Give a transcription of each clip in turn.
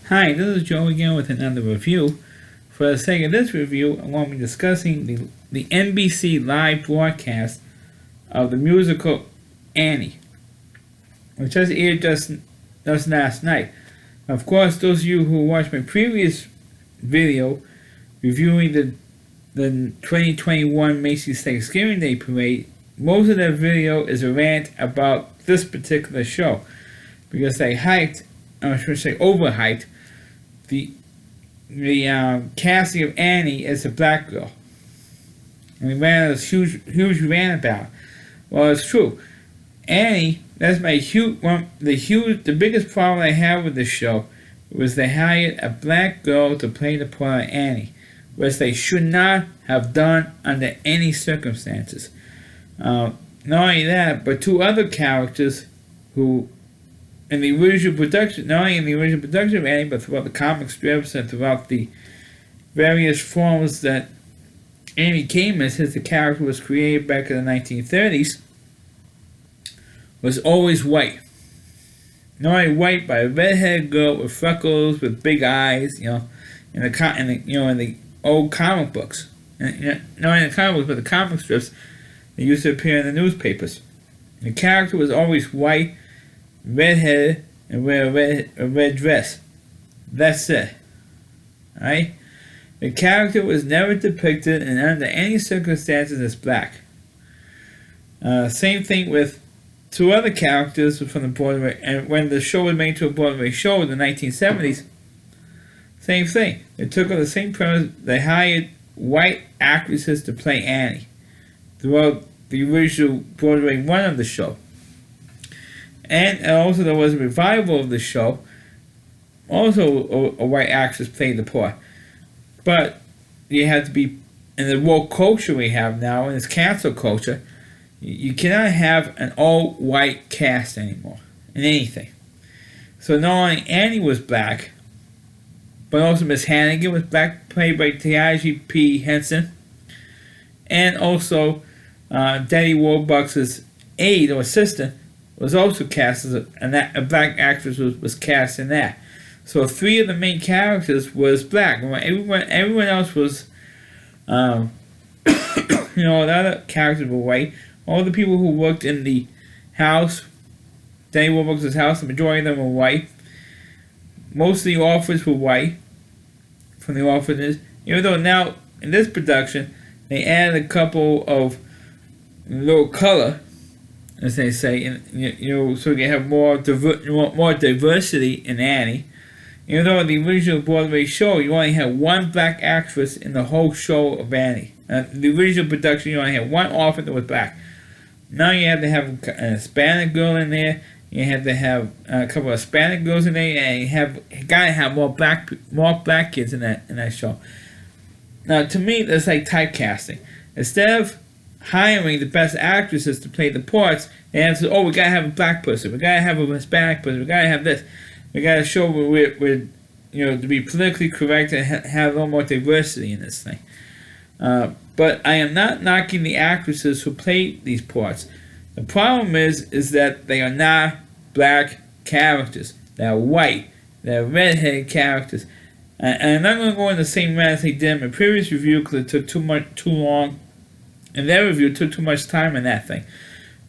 Hi, this is Joe again with another review. For the sake of this review, I'm going to be discussing the NBC Live broadcast of the musical Annie, which just aired just last night. Of course, those of you who watched my previous video reviewing the 2021 Macy's Thanksgiving Day Parade, most of that video is a rant about this particular show because they overhyped the casting of Annie as a black girl, and we ran this huge rant about. Well, it's true. Annie, that's the biggest problem I have with this show was they hired a black girl to play the part of Annie, which they should not have done under any circumstances. Not only that, but two other characters who, in the original production, not only in the original production of Annie, but throughout the comic strips and throughout the various forms that Annie came in, since the character was created back in the 1930s, was always white. Not only white, but a redheaded girl with freckles, with big eyes, in the old comic books. And, not in the comic books, but the comic strips that used to appear in the newspapers. The character was always white, redheaded, and wear a red dress. That's it. Alright? The character was never depicted and under any circumstances as black. Same thing with two other characters from the Broadway, and when the show was made to a Broadway show in the 1970s, same thing. They took on the same premise. They hired white actresses to play Annie throughout the original Broadway run of the show. And also there was a revival of the show. Also a white actress played the part. But you have to be, in the woke culture we have now, in this cancel culture, you cannot have an all-white cast anymore in anything. So not only Annie was black, but also Miss Hannigan was black, played by Taraji P. Henson. And also Daddy Warbucks' aide or assistant was also cast as a black actress was cast in that. So three of the main characters was black. Everyone else was, the other characters were white. All the people who worked in the house, Danny Warbucks' house, the majority of them were white. Most of the orphans were white from the orphanages. Even though now, in this production, they added a couple of little color, as they say, so you have more diversity in Annie. Even though in the original Broadway show, you only had one black actress in the whole show of Annie. The original production, you only had one orphan that was black. Now you have to have a Hispanic girl in there. You have to have a couple of Hispanic girls in there, and you gotta have more black kids in that show. Now, to me, that's like typecasting. Instead of hiring the best actresses to play the parts, they have to, we gotta have a black person, we gotta have a Hispanic person, we gotta have this. We gotta show we're to be politically correct and have a little more diversity in this thing. But I am not knocking the actresses who play these parts. The problem is that they are not black characters. They're white. They're redheaded characters. And I'm not going to go in the same way as they did in my previous review because it took too long. In their review, it took too much time in that thing.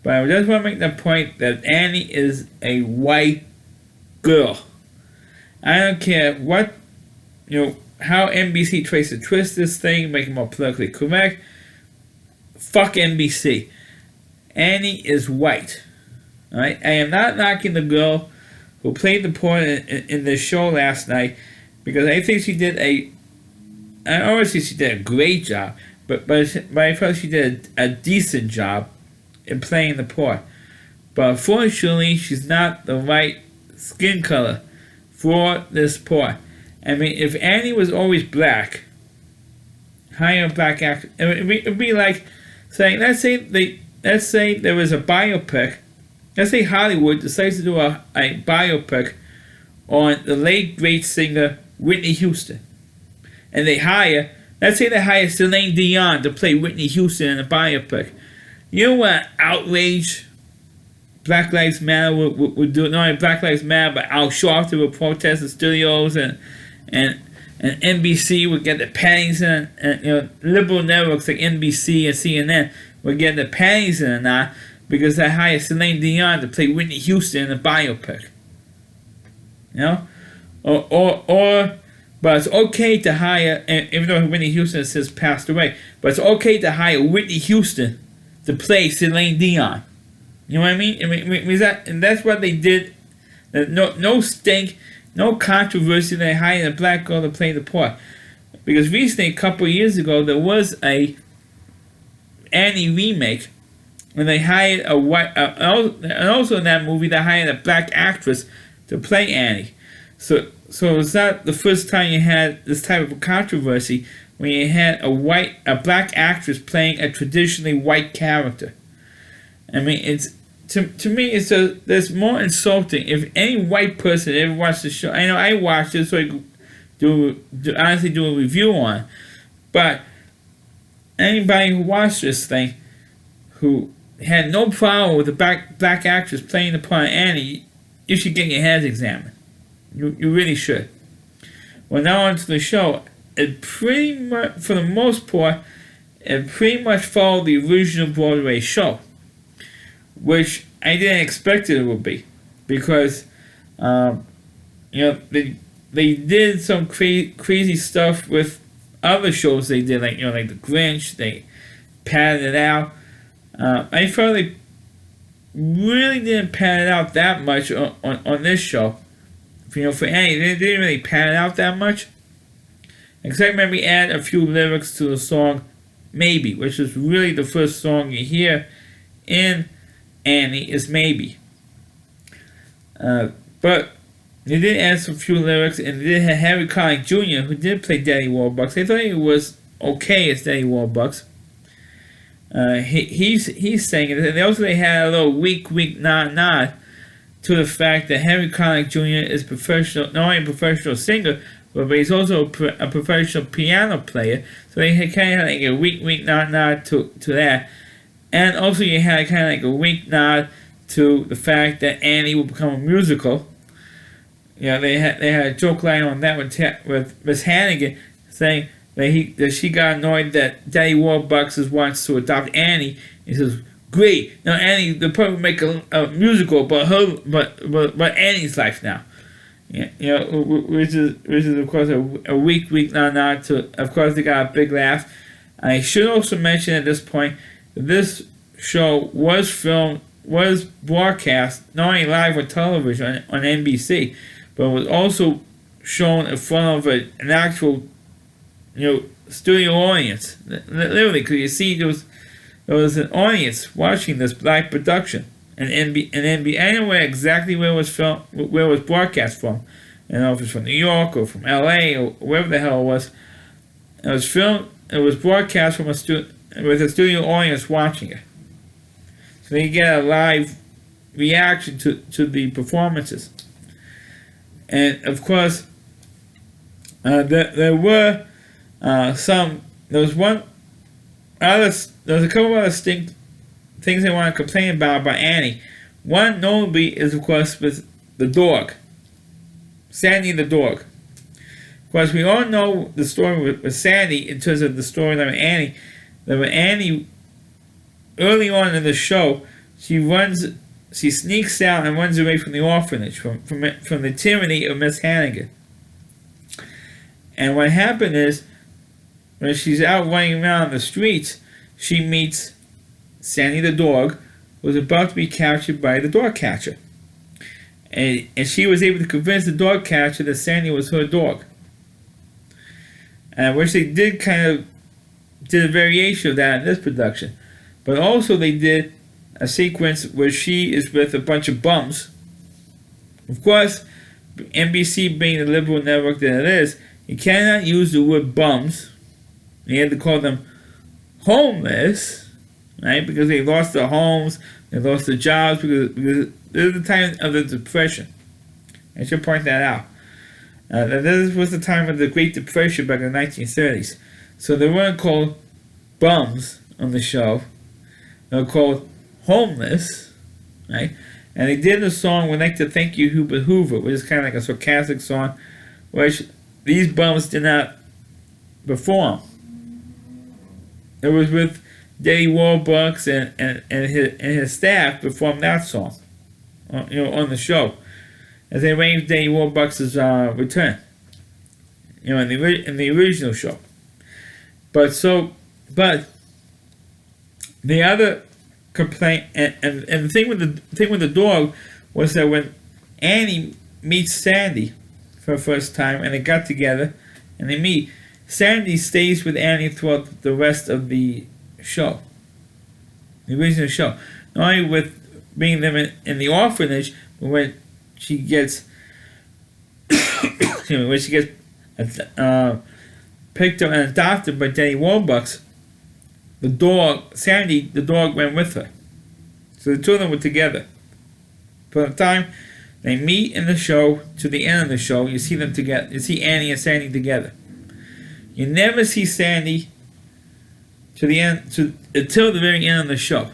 But I just want to make the point that Annie is a white girl. I don't care what, how NBC tries to twist this thing, make it more politically correct. Fuck NBC. Annie is white. Alright? I am not knocking the girl who played the part in the show last night because I think she did a great job, but I felt she did a decent job in playing the part. But unfortunately, she's not the right skin color for this part. I mean, if Annie was always black, hire a black actor, it would be like saying, let's say there was a biopic. Let's say Hollywood decides to do a biopic on the late great singer Whitney Houston, and let's say they hire Celine Dion to play Whitney Houston in a biopic. You know what outrage Black Lives Matter would do, not only Black Lives Matter, but Al Sharpton would protest the studios, and NBC would get the panties in, and liberal networks like NBC and CNN would get the panties in or not, because they hired Celine Dion to play Whitney Houston in a biopic. But it's okay to hire, even though Whitney Houston has since passed away, but it's okay to hire Whitney Houston to play Celine Dion. You know what I mean? And that's what they did. No stink, no controversy. They hired a black girl to play the part. Because recently, a couple of years ago, there was a Annie remake, and they hired a white, and also in that movie, they hired a black actress to play Annie. So it's not the first time you had this type of controversy when you had a black actress playing a traditionally white character. I mean, it's to me, there's more insulting. If any white person ever watched the show, I know I watched it, so I could honestly do a review on it. But anybody who watched this thing, who had no problem with the black actress playing the part of Annie, you should get your heads examined. You really should. Well, now onto the show. It pretty much, for the most part, it pretty much followed the original Broadway show, which I didn't expect it would be, because they did some crazy stuff with other shows they did, like like The Grinch. They padded it out. I felt they really didn't pad it out that much on this show. For Annie, they didn't really pad it out that much, except maybe add a few lyrics to the song Maybe, which is really the first song you hear in Annie is Maybe. But they did add some few lyrics, and they did have Harry Connick Jr., who did play Daddy Warbucks. I thought he was okay as Daddy Warbucks. He's saying it, and they had a little wink, nod to the fact that Harry Connick Jr. is not only a professional singer, but he's also a professional piano player. So they had kind of like a wink, nod to that. And also you had kind of like a wink, nod to the fact that Annie will become a musical. They had a joke line on that with Miss Hannigan, saying that she got annoyed that Daddy Warbucks wants to adopt Annie. He says, "Great, now Annie, the probably make a musical about her, but Annie's life now." Which is of course a weak nod to. Of course, they got a big laugh. I should also mention at this point that this show was broadcast not only live on television on NBC, but was also shown in front of an actual studio audience. Literally, because you see there was an audience watching this live production. And NBC, I know exactly where it was filmed, where it was broadcast from. I don't know if it's from New York or from LA or wherever the hell it was. It was filmed. It was broadcast from with a studio audience watching it. So you get a live reaction to the performances. And of course, there was a couple other things I want to complain about Annie. One notably is, of course, with the dog, Sandy the dog. Of course, we all know the story with Sandy in terms of the storyline of Annie. That when Annie, early on in the show, she sneaks out and runs away from the orphanage, from the tyranny of Miss Hannigan. And what happened is, when she's out running around the streets, she meets Sandy the dog, who was about to be captured by the dog catcher. And she was able to convince the dog catcher that Sandy was her dog. And which they did a variation of that in this production. But also they did a sequence where she is with a bunch of bums. Of course, NBC being the liberal network that it is, you cannot use the word bums. You had to call them homeless, right? Because they lost their homes, they lost their jobs, because this is the time of the Depression. I should point that out. This was the time of the Great Depression back in the 1930s. So they weren't called bums on the show. They were called homeless, right? And they did a song, "We'd Like to Thank You, Hubert Hoover," which is kind of like a sarcastic song, which these bums did not perform. It was with Daddy Warbucks and his staff performed that song, on the show, as they arranged Daddy Warbucks' return, in the original show. But the other complaint and the thing with the dog was that when Annie meets Sandy for the first time and they got together and they meet, Sandy stays with Annie throughout the rest of the show, the original show. Not only with being them in the orphanage, but when she gets picked up and adopted by Daddy Warbucks, the dog, Sandy, the dog went with her. So the two of them were together. From the time they meet in the show to the end of the show, you see them together. You see Annie and Sandy together. You never see Sandy to the end, until the very end of the show.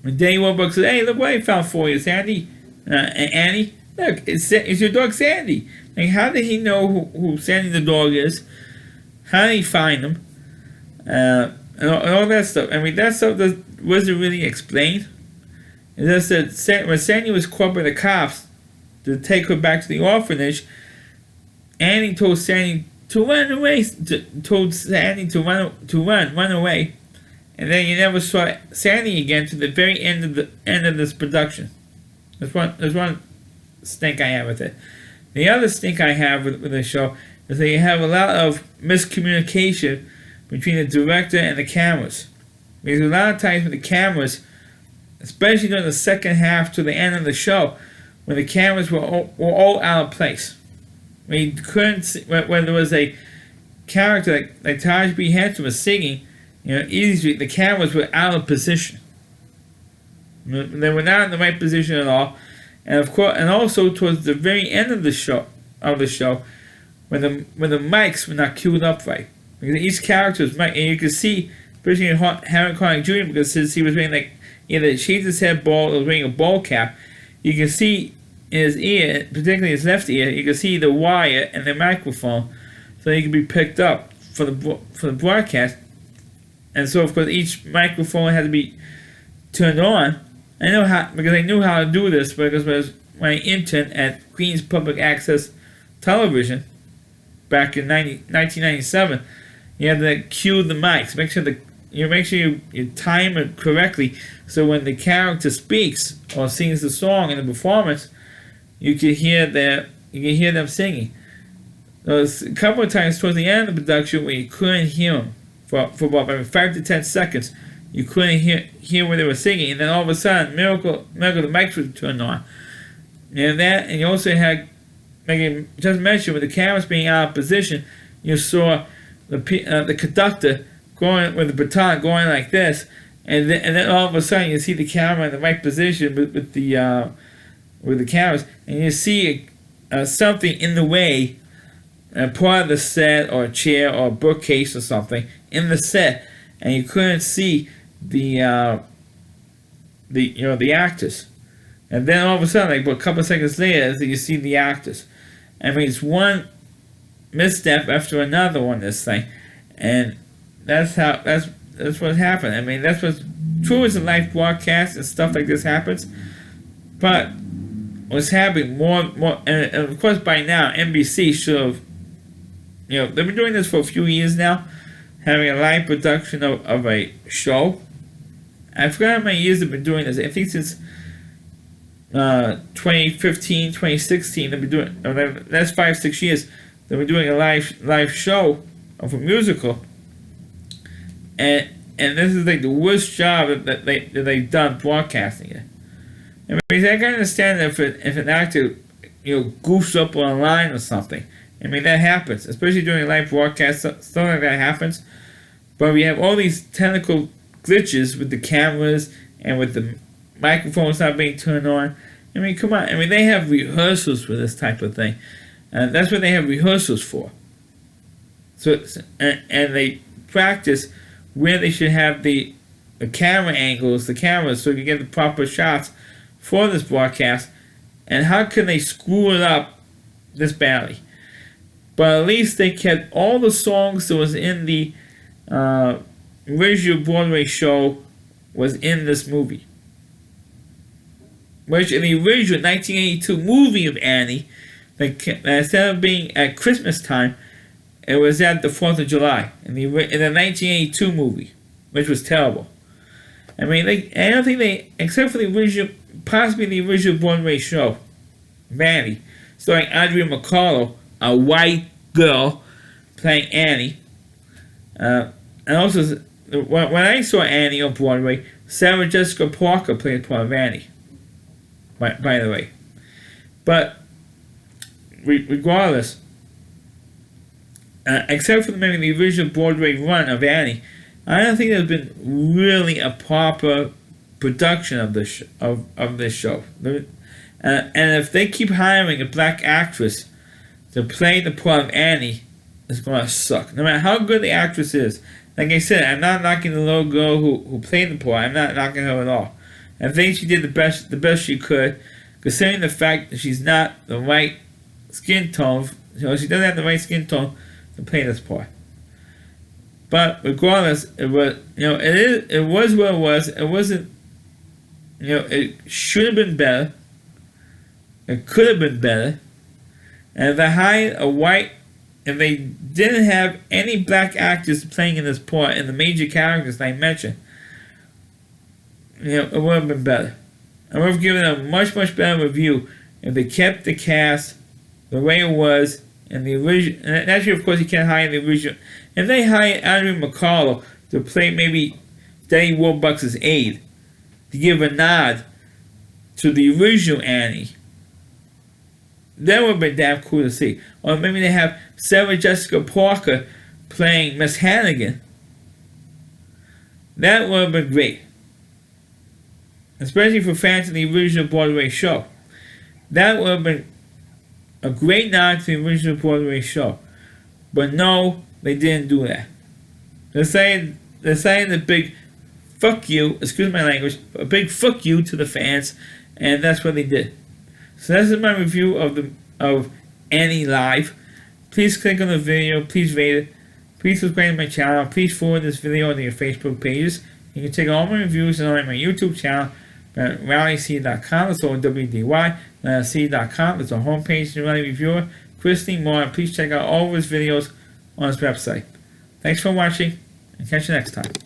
When Daddy Warbucks says, "Hey, look what I found for you, Sandy." And Annie, "Look, it's your dog Sandy." Like, how did he know who Sandy the dog is? How did he find him? And all that stuff. I mean, that stuff wasn't really explained. It just said when Sandy was caught by the cops to take her back to the orphanage, Annie told Sandy to run away. Told Sandy to run away, and then you never saw Sandy again to the very end of this production. There's one stink I have with it. The other stink I have with the show is that you have a lot of miscommunication between the director and the cameras. Because a lot of times with the cameras, especially during the second half to the end of the show, when the cameras were all out of place. When you couldn't see, when there was a character like Taj B. Henson was singing, easily the cameras were out of position. They were not in the right position at all. And of course, and also towards the very end of the show, when the mics were not queued up right. Because each character's mic, and you could see, especially in Harry Connick Jr., because since he was wearing either shaved his head bald or was wearing a ball cap, you can see in his ear, particularly his left ear, you can see the wire and the microphone, so he can be picked up for the broadcast. And so, of course, each microphone had to be turned on. I know how, because I knew how to do this, because when I was my intern at Queens Public Access Television back in 1997, you had to cue the mics. Make sure you time it correctly, so when the character speaks or sings the song in the performance, you can hear them singing. There was a couple of times towards the end of the production where you couldn't hear them for about 5 to 10 seconds. You couldn't hear what they were singing, and then all of a sudden, miracle, the mics would turn on. And you also had, like I just mentioned, with the cameras being out of position, you saw the conductor going with the baton going like this, and then all of a sudden you see the camera in the right position with the cameras, and you see something in the way, part of the set or a chair or a bookcase or something in the set, and you couldn't see the actors. And then all of a sudden, like a couple of seconds later, you see the actors. I mean, it's one misstep after another on this thing, and that's what happened. I mean, that's what's true as a live broadcast and stuff like this happens. But what's happening more, and of course by now NBC should have, they've been doing this for a few years now, having a live production of a show. I forgot how many years they've been doing this. I think since 2015, 2016, they've been doing. That's 5-6 years. They've been doing a live show of a musical, and this is like the worst job that they've done broadcasting it. I mean, I can understand if an actor goofs up on a line or something. I mean, that happens, especially during a live broadcast. Stuff like that happens. But we have all these technical glitches with the cameras and with the microphones not being turned on. I mean, come on. I mean, they have rehearsals for this type of thing. And that's what they have rehearsals for. So, and they practice where they should have the camera angles, the cameras, so you get the proper shots for this broadcast, and how can they screw it up this badly? But at least they kept all the songs that was in the original Broadway show was in this movie. Which in the original 1982 movie of Annie, instead of being at Christmas time, it was at the 4th of July in the 1982 movie, which was terrible. I mean, I don't think they, except for the original, possibly the original Broadway show, Annie, starring Andrea McCullough, a white girl playing Annie. And also, when I saw Annie on Broadway, Sarah Jessica Parker played part of Annie. By the way. But regardless, except for maybe the original Broadway run of Annie, I don't think there's been really a proper production of this show. And if they keep hiring a black actress to play the part of Annie, it's gonna suck. No matter how good the actress is. Like I said, I'm not knocking the little girl who played the part. I'm not knocking her at all. I think she did the best she could, considering the fact that she's not the right skin tone. She doesn't have the right skin tone to play this part. But regardless, it was it was what it was. It wasn't. It should have been better. It could have been better. And if they hired a white, if they didn't have any black actors playing in this part and the major characters I mentioned, it would have been better. I would have given a much better review if they kept the cast the way it was in the original. And actually, of course, you can't hire the original. If they hire Andrew McCullough to play maybe Danny Warbucks' aide, to give a nod to the original Annie, that would have been damn cool to see. Or maybe they have Sarah Jessica Parker playing Miss Hannigan. That would have been great. Especially for fans of the original Broadway show. That would have been a great nod to the original Broadway show. But no, they didn't do that. They're saying the big fuck you, excuse my language, a big fuck you to the fans, and that's what they did. So that's my review of Annie Live. Please click on the video, please rate it, please subscribe to my channel, please forward this video to your Facebook pages. You can check all my reviews on my YouTube channel at rallyc.com, that's all WDY, C.com, that's our homepage, the Rally Reviewer, Christine Moore. Please check out all of his videos on his website. Thanks for watching, and catch you next time.